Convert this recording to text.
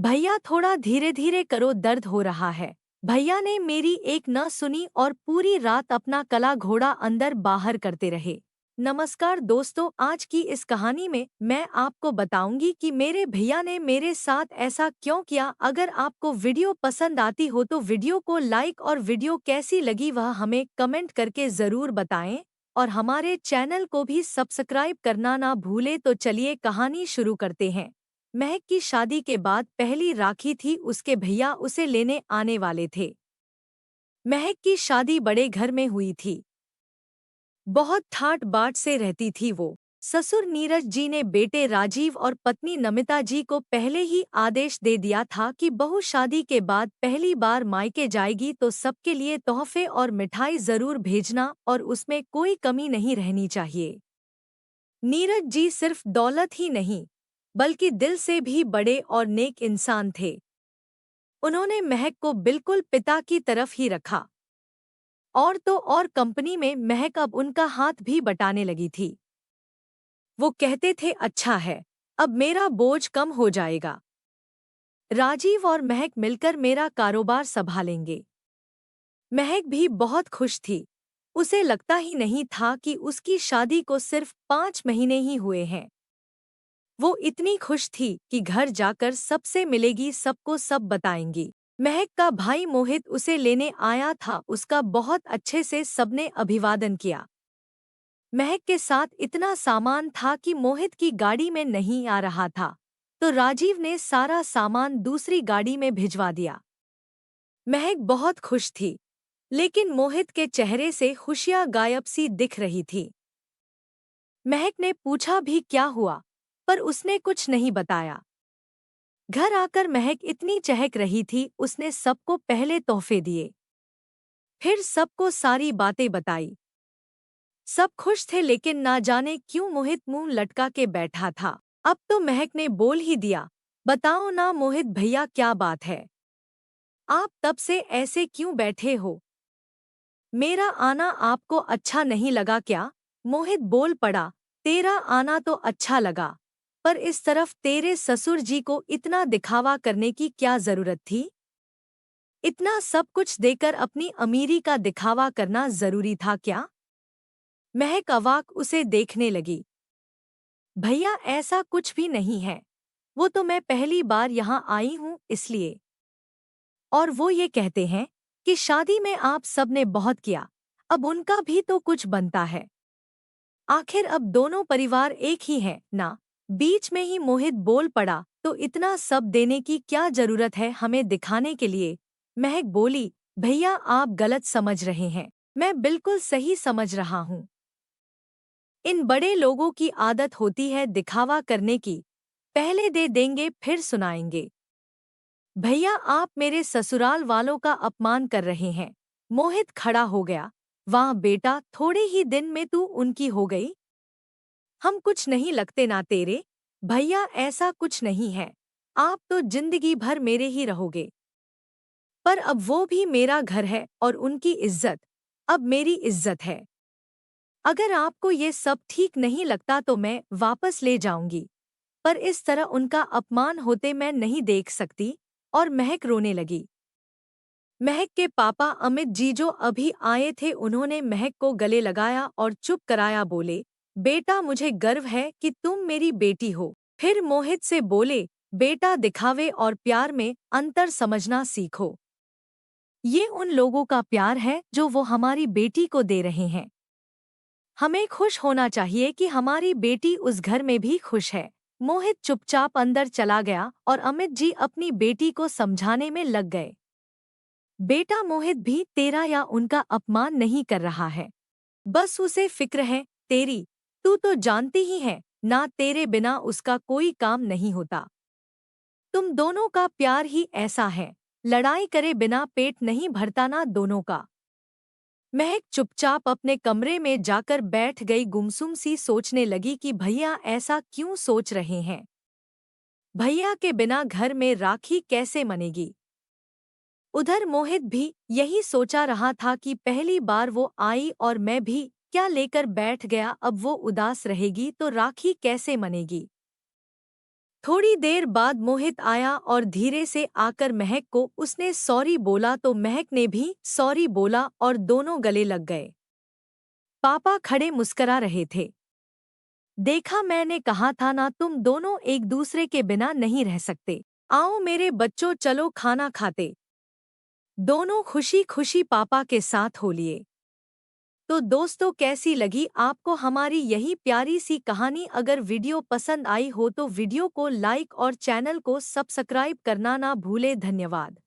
भैया थोड़ा धीरे धीरे करो, दर्द हो रहा है। भैया ने मेरी एक न सुनी और पूरी रात अपना कला घोड़ा अंदर बाहर करते रहे। नमस्कार दोस्तों, आज की इस कहानी में मैं आपको बताऊंगी कि मेरे भैया ने मेरे साथ ऐसा क्यों किया। अगर आपको वीडियो पसंद आती हो तो वीडियो को लाइक और वीडियो कैसी लगी वह हमें कमेंट करके ज़रूर बताएं और हमारे चैनल को भी सब्सक्राइब करना ना भूले। तो चलिए कहानी शुरू करते हैं। महक की शादी के बाद पहली राखी थी, उसके भैया उसे लेने आने वाले थे। महक की शादी बड़े घर में हुई थी। बहुत ठाट बाट से रहती थी वो। ससुर नीरज जी ने बेटे राजीव और पत्नी नमिता जी को पहले ही आदेश दे दिया था कि बहू शादी के बाद पहली बार मायके जाएगी तो सबके लिए तोहफे और मिठाई जरूर भेजना और उसमें कोई कमी नहीं रहनी चाहिए। नीरज जी सिर्फ दौलत ही नहीं बल्कि दिल से भी बड़े और नेक इंसान थे। उन्होंने महक को बिल्कुल पिता की तरफ ही रखा। और तो और कंपनी में महक अब उनका हाथ भी बटाने लगी थी। वो कहते थे, अच्छा है, अब मेरा बोझ कम हो जाएगा। राजीव और महक मिलकर मेरा कारोबार संभालेंगे। महक भी बहुत खुश थी। उसे लगता ही नहीं था कि उसकी शादी को सिर्फ 5 महीने ही हुए हैं। वो इतनी खुश थी कि घर जाकर सबसे मिलेगी, सबको सब बताएंगी। महक का भाई मोहित उसे लेने आया था। उसका बहुत अच्छे से सबने अभिवादन किया। महक के साथ इतना सामान था कि मोहित की गाड़ी में नहीं आ रहा था, तो राजीव ने सारा सामान दूसरी गाड़ी में भिजवा दिया। महक बहुत खुश थी, लेकिन मोहित के चेहरे से खुशियां गायब सी दिख रही थी। महक ने पूछा भी क्या हुआ, पर उसने कुछ नहीं बताया। घर आकर महक इतनी चहक रही थी, उसने सबको पहले तोहफे दिए, फिर सबको सारी बातें बताई। सब खुश थे, लेकिन ना जाने क्यों मोहित मुंह लटका के बैठा था। अब तो महक ने बोल ही दिया, बताओ ना मोहित भैया, क्या बात है? आप तब से ऐसे क्यों बैठे हो? मेरा आना आपको अच्छा नहीं लगा क्या? मोहित बोल पड़ा, तेरा आना तो अच्छा लगा, पर इस तरफ तेरे ससुर जी को इतना दिखावा करने की क्या जरूरत थी? इतना सब कुछ देकर अपनी अमीरी का दिखावा करना जरूरी था क्या? महक अवाक उसे देखने लगी। भैया ऐसा कुछ भी नहीं है, वो तो मैं पहली बार यहाँ आई हूँ इसलिए। और वो ये कहते हैं कि शादी में आप सबने बहुत किया, अब उनका भी तो कुछ बनता है। आखिर अब दोनों परिवार एक ही हैं ना? बीच में ही मोहित बोल पड़ा, तो इतना सब देने की क्या जरूरत है हमें दिखाने के लिए? महक बोली, भैया आप गलत समझ रहे हैं, मैं बिल्कुल सही समझ रहा हूँ। इन बड़े लोगों की आदत होती है दिखावा करने की, पहले दे देंगे फिर सुनाएंगे। भैया आप मेरे ससुराल वालों का अपमान कर रहे हैं। मोहित खड़ा हो गया, वाह बेटा, थोड़े ही दिन में तू उनकी हो गई। हम कुछ नहीं लगते ना तेरे? भैया ऐसा कुछ नहीं है, आप तो जिंदगी भर मेरे ही रहोगे। पर अब वो भी मेरा घर है और उनकी इज्जत अब मेरी इज्जत है। अगर आपको ये सब ठीक नहीं लगता तो मैं वापस ले जाऊंगी, पर इस तरह उनका अपमान होते मैं नहीं देख सकती। और महक रोने लगी। महक के पापा अमित जी जो अभी आए थे, उन्होंने महक को गले लगाया और चुप कराया। बोले, बेटा मुझे गर्व है कि तुम मेरी बेटी हो। फिर मोहित से बोले, बेटा दिखावे और प्यार में अंतर समझना सीखो। ये उन लोगों का प्यार है जो वो हमारी बेटी को दे रहे हैं। हमें खुश होना चाहिए कि हमारी बेटी उस घर में भी खुश है। मोहित चुपचाप अंदर चला गया और अमित जी अपनी बेटी को समझाने में लग गए। बेटा मोहित भी तेरा या उनका अपमान नहीं कर रहा है, बस उसे फिक्र है तेरी। तू तो जानती ही है ना, तेरे बिना उसका कोई काम नहीं होता। तुम दोनों का प्यार ही ऐसा है, लड़ाई करे बिना पेट नहीं भरता ना दोनों का। महक चुपचाप अपने कमरे में जाकर बैठ गई, गुमसुम सी सोचने लगी कि भैया ऐसा क्यों सोच रहे हैं। भैया के बिना घर में राखी कैसे मनेगी? उधर मोहित भी यही सोचा रहा था कि पहली बार वो आई और मैं भी क्या लेकर बैठ गया, अब वो उदास रहेगी तो राखी कैसे मनेगी। थोड़ी देर बाद मोहित आया और धीरे से आकर महक को उसने सॉरी बोला तो महक ने भी सॉरी बोला और दोनों गले लग गए। पापा खड़े मुस्करा रहे थे। देखा, मैंने कहा था ना, तुम दोनों एक दूसरे के बिना नहीं रह सकते। आओ मेरे बच्चों, चलो खाना खाते। दोनों खुशी खुशी पापा के साथ हो लिए। तो दोस्तों, कैसी लगी आपको हमारी यही प्यारी सी कहानी? अगर वीडियो पसंद आई हो तो वीडियो को लाइक और चैनल को सब्सक्राइब करना ना भूले। धन्यवाद।